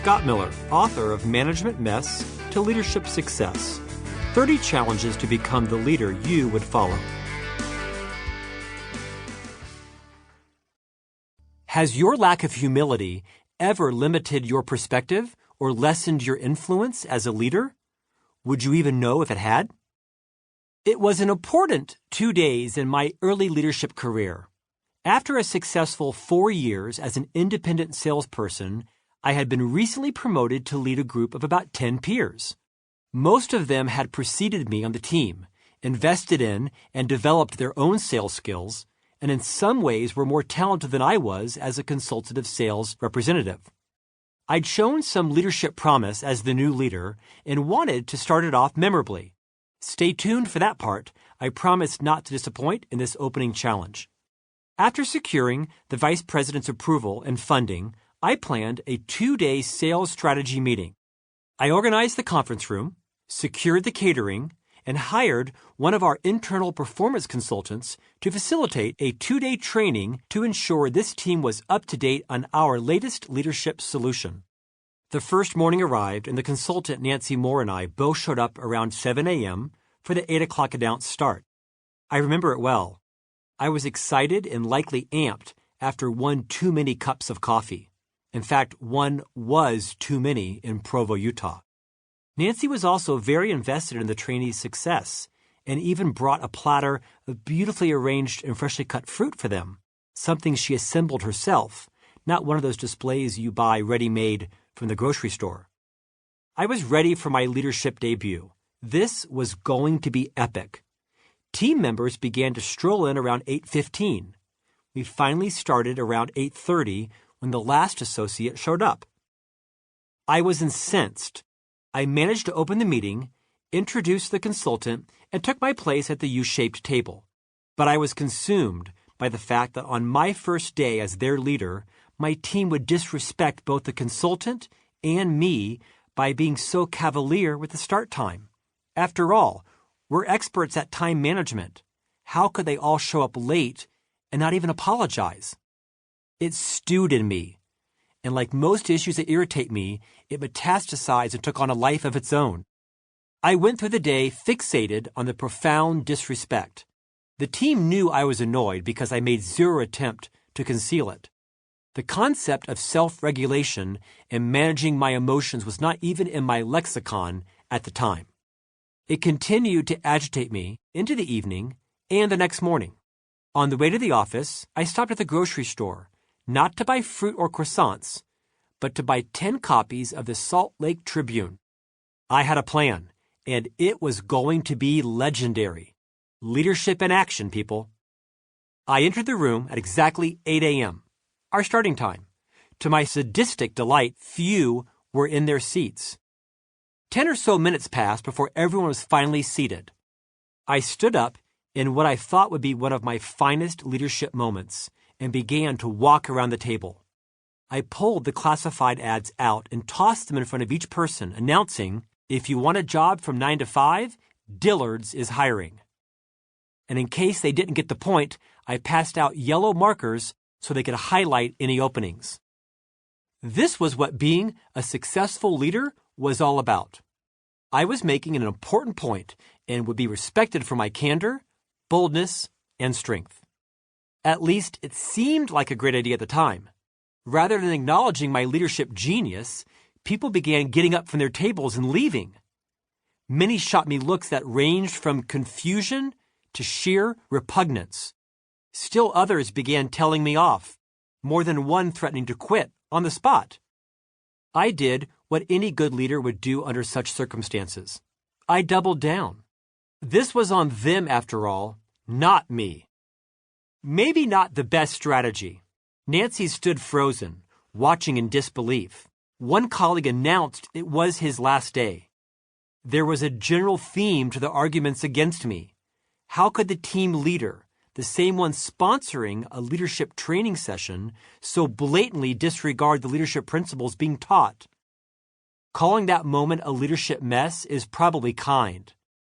Scott Miller, author of Management Mess to Leadership Success. 30 challenges to become the leader you would follow. Has your lack of humility ever limited your perspective or lessened your influence as a leader? Would you even know if it had? It was an important 2 days in my early leadership career. After a successful 4 years as an independent salesperson, I had been recently promoted to lead a group of about 10 peers. Most of them had preceded me on the team, invested in and developed their own sales skills, and in some ways were more talented than I was as a consultative sales representative. I'd shown some leadership promise as the new leader and wanted to start it off memorably. Stay tuned for that part. I promise not to disappoint in this opening challenge. After securing the vice president's approval and funding, I planned a 2-day sales strategy meeting. I organized the conference room, secured the catering, and hired one of our internal performance consultants to facilitate a 2-day training to ensure this team was up to date on our latest leadership solution. The first morning arrived, and the consultant Nancy Moore and I both showed up around 7 a.m. for the 8 o'clock announced start. I remember it well. I was excited and likely amped after one too many cups of coffee. In fact, one was too many in Provo, Utah. Nancy was also very invested in the trainees' success and even brought a platter of beautifully arranged and freshly cut fruit for them, something she assembled herself, not one of those displays you buy ready-made from the grocery store. I was ready for my leadership debut. This was going to be epic. Team members began to stroll in around 8:15. We finally started around 8:30 when the last associate showed up. I was incensed. I managed to open the meeting, introduced the consultant, and took my place at the U-shaped table. But I was consumed by the fact that on my first day as their leader, my team would disrespect both the consultant and me by being so cavalier with the start time. After all, we're experts at time management. How could they all show up late and not even apologize? It stewed in me. And like most issues that irritate me, it metastasized and took on a life of its own. I went through the day fixated on the profound disrespect. The team knew I was annoyed because I made zero attempt to conceal it. The concept of self-regulation and managing my emotions was not even in my lexicon at the time. It continued to agitate me into the evening and the next morning. On the way to the office, I stopped at the grocery store, not to buy fruit or croissants, but to buy 10 copies of the Salt Lake Tribune. I had a plan, and it was going to be legendary. Leadership in action, people. I entered the room at exactly 8 a.m., our starting time. To my sadistic delight, few were in their seats. 10 or so minutes passed before everyone was finally seated. I stood up in what I thought would be one of my finest leadership moments and began to walk around the table. I pulled the classified ads out and tossed them in front of each person, announcing, "If you want a job from 9 to 5, Dillard's is hiring." And in case they didn't get the point, I passed out yellow markers so they could highlight any openings. This was what being a successful leader was all about. I was making an important point and would be respected for my candor, boldness, and strength. At least it seemed like a great idea at the time. Rather than acknowledging my leadership genius, people began getting up from their tables and leaving. Many shot me looks that ranged from confusion to sheer repugnance. Still others began telling me off, more than one threatening to quit on the spot. I did what any good leader would do under such circumstances. I doubled down. This was on them, after all, not me. Maybe not the best strategy. Nancy stood frozen, watching in disbelief. One colleague announced it was his last day. There was a general theme to the arguments against me. How could the team leader, the same one sponsoring a leadership training session, so blatantly disregard the leadership principles being taught? Calling that moment a leadership mess is probably kind.